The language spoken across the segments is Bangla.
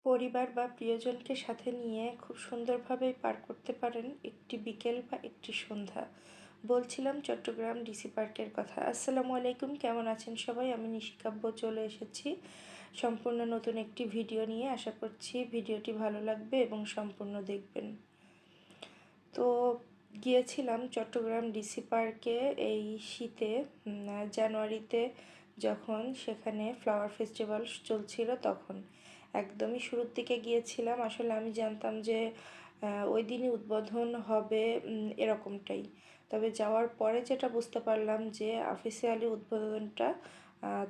পরিবার বা প্রিয়জনকে সাথে নিয়ে খুব সুন্দরভাবে পার করতে পারেন একটি বিকেল বা একটি সন্ধ্যা। বলছিলাম চট্টগ্রাম ডিসি পার্কের কথা। আসসালামু আলাইকুম, কেমন আছেন সবাই? আমি নিশিকাব্য চলে এসেছি সম্পূর্ণ নতুন একটি ভিডিও নিয়ে। আশা করছি ভিডিওটি ভালো লাগবে এবং সম্পূর্ণ দেখবেন। তো গিয়েছিলাম চট্টগ্রাম ডিসি পার্কে এই শীতে, জানুয়ারিতে, যখন সেখানে ফ্লাওয়ার ফেস্টিভ্যাল চলছিল তখন একদমই শুরুর দিকে গিয়েছিলাম। আসলে আমি জানতাম যে ওই দিনই উদ্বোধন হবে, এরকমটাই। তবে যাওয়ার পরে যেটা বুঝতে পারলাম যে অফিসিয়ালি উদ্বোধনটা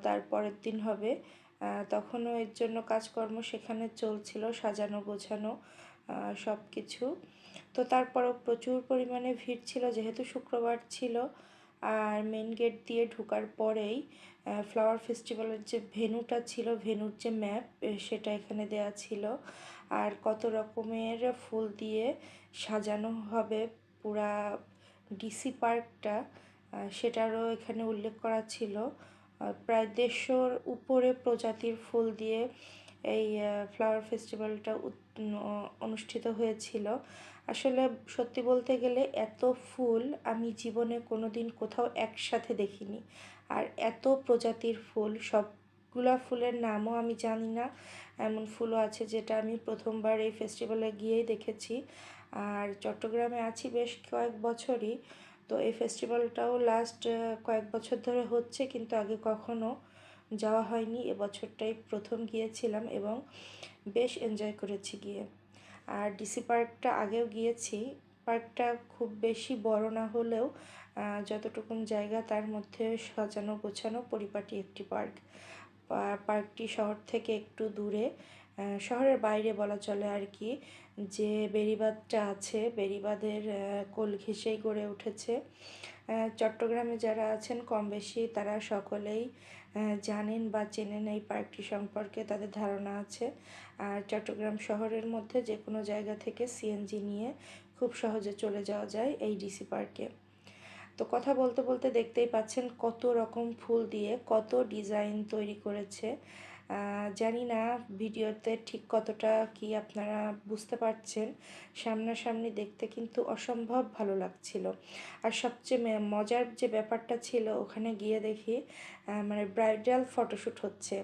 তার পরের দিন হবে। তখনও এর জন্য কাজকর্ম সেখানে চলছিল, সাজানো গোছানো সব কিছু। তো তারপরেও প্রচুর পরিমাণে ভিড় ছিল যেহেতু শুক্রবার ছিল। আর মেন গেট দিয়ে ঢোকার পরেই ফ্লাওয়ার ফেস্টিভ্যালের যে ভেন্যুটা ছিল, ভেন্যুর যে ম্যাপ সেটা এখানে দেয়া ছিল। আর কত রকমের ফুল দিয়ে সাজানো হবে পুরা ডিসি পার্কটা, সেটারও এখানে উল্লেখ করা ছিল। প্রায় 150-র উপরে প্রজাতির ফুল দিয়ে এই ফ্লাওয়ার ফেস্টিভ্যালটা অনুষ্ঠিত হয়েছিল। আসলে সত্যি বলতে গেলে এত ফুল আমি জীবনে কোনো দিন কোথাও একসাথে দেখিনি। আর এত প্রজাতির ফুল, সবগুলা ফুলের নামও আমি জানি না। এমন ফুলও আছে যেটা আমি প্রথমবার এই ফেস্টিভ্যালে গিয়েই দেখেছি। আর চট্টগ্রামে আছি বেশ কয়েক বছরই, তো এই ফেস্টিভ্যালটাও লাস্ট কয়েক বছর ধরে হচ্ছে, কিন্তু আগে কখনো যাওয়া হয়নি। এবছরটাই প্রথম গিয়েছিলাম এবং বেশ এনজয় করেছি গিয়ে। আর ডিসি পার্কটা আগেও গিয়েছি। পার্কটা খুব বেশি বড় না হলেও যতটুকুন জায়গা তার মধ্যে সাজানো গোছানো পরিপাটি একটি পার্ক। পার্কটি শহর থেকে একটু দূরে, শহরের বাইরে বলা চলে আর কি। যে বেড়িবাঁধটা আছে, বেড়িবাঁধের কোল ঘেঁষেই গড়ে উঠেছে। চট্টগ্রামে যারা আছেন কম বেশি তারা সকলেই জানেন বা চেনেন এই পার্কটি সম্পর্কে, তাদের ধারণা আছে। আর চট্টগ্রাম শহরের মধ্যে যে কোনো জায়গা থেকে সিএনজি নিয়ে খুব সহজে চলে যাওয়া যায় এই ডিসি পার্কে। তো কথা বলতে বলতে দেখতেই পাচ্ছেন কত রকম ফুল দিয়ে কত ডিজাইন তৈরি করেছে। জানি না ভিডিওতে ঠিক কতটা কি আপনারা বুঝতে পারছেন, সামনাসামনি দেখতে কিন্তু অসম্ভব ভালো লাগছিল। আর সবচেয়ে মজার যে ব্যাপারটা ছিল, ওখানে গিয়ে দেখি মানে ব্রাইডাল ফটোশ্যুট হচ্ছে।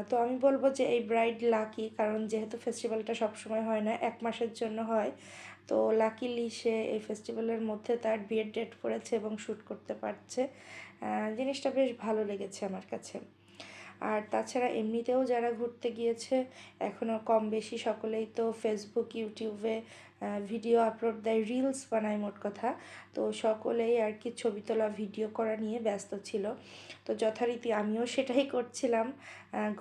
তো আমি বলবো যে এই ব্রাইড লাকি, কারণ যেহেতু ফেস্টিভ্যালটা সবসময় হয় না, 1 মাসের জন্য হয়। তো লাকিলি সে এই ফেস্টিভ্যালের মধ্যে তার বিয়ের ডেট পড়েছে এবং শ্যুট করতে পারছে। জিনিসটা বেশ ভালো লেগেছে আমার কাছে। আর তাছাড়া এমনিতেও যারা ঘুরতে গিয়েছে এখনও কম বেশি সকলেই তো ফেসবুক, ইউটিউবে ভিডিও আপলোড দেয়, রিলস বানায় মোট কথা। তো সকলেই আর কি ছবি তোলা, ভিডিও করা নিয়ে ব্যস্ত ছিল। তো যথারীতি আমিও সেটাই করছিলাম,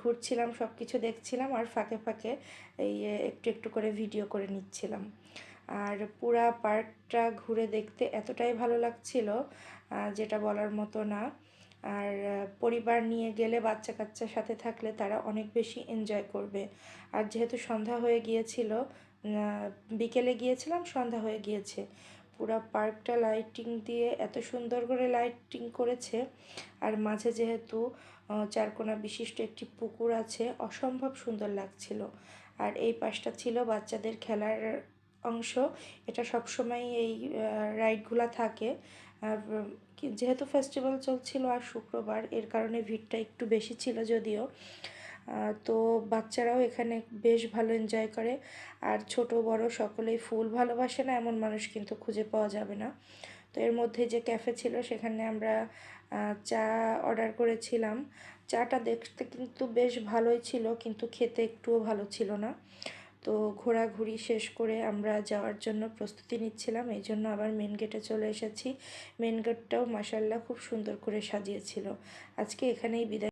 ঘুরছিলাম, সব কিছু দেখছিলাম আর ফাঁকে ফাঁকে এই একটু একটু করে ভিডিও করে নিচ্ছিলাম। আর পুরা পার্কটা ঘুরে দেখতে এতটাই ভালো লাগছিল যেটা বলার মতো না। আর পরিবার নিয়ে গেলে, বাচ্চা কাচ্চার সাথে থাকলে তারা অনেক বেশি এনজয় করবে। আর যেহেতু সন্ধ্যা হয়ে গিয়েছিল, বিকেলে গিয়েছিলাম, সন্ধ্যা হয়ে গিয়েছে, পুরো পার্কটা লাইটিং দিয়ে এত সুন্দর করে লাইটিং করেছে। আর মাঝে যেহেতু চারকোনা বিশিষ্ট একটি পুকুর আছে, অসম্ভব সুন্দর লাগছিল। আর এই পাশটা ছিল বাচ্চাদের খেলার অংশ। এটা সবসময় এই রাইডগুলো থাকে। আর যেহেতু ফেস্টিভ্যাল চলছিল আর শুক্রবার, এর কারণে ভিড়টা একটু বেশি ছিল যদিও। তো বাচ্চারাও এখানে বেশ ভালো এনজয় করে। আর ছোট বড় সকলেই ফুল ভালোবাসে না এমন মানুষ কিন্তু খুঁজে পাওয়া যাবে না। তো এর মধ্যে যে ক্যাফে ছিল সেখানে আমরা চা অর্ডার করেছিলাম। চাটা দেখতে কিন্তু বেশ ভালোই ছিল, কিন্তু খেতে একটুও ভালো ছিল না। তো ঘোরাঘুরি শেষ করে আমরা যাওয়ার জন্য প্রস্তুতি নিচ্ছিলাম, এই জন্য আবার মেন গেটে চলে এসেছি। মেন গেটটাও মাশাআল্লাহ খুব সুন্দর করে সাজিয়েছিল। আজকে এখানেই বিদায়।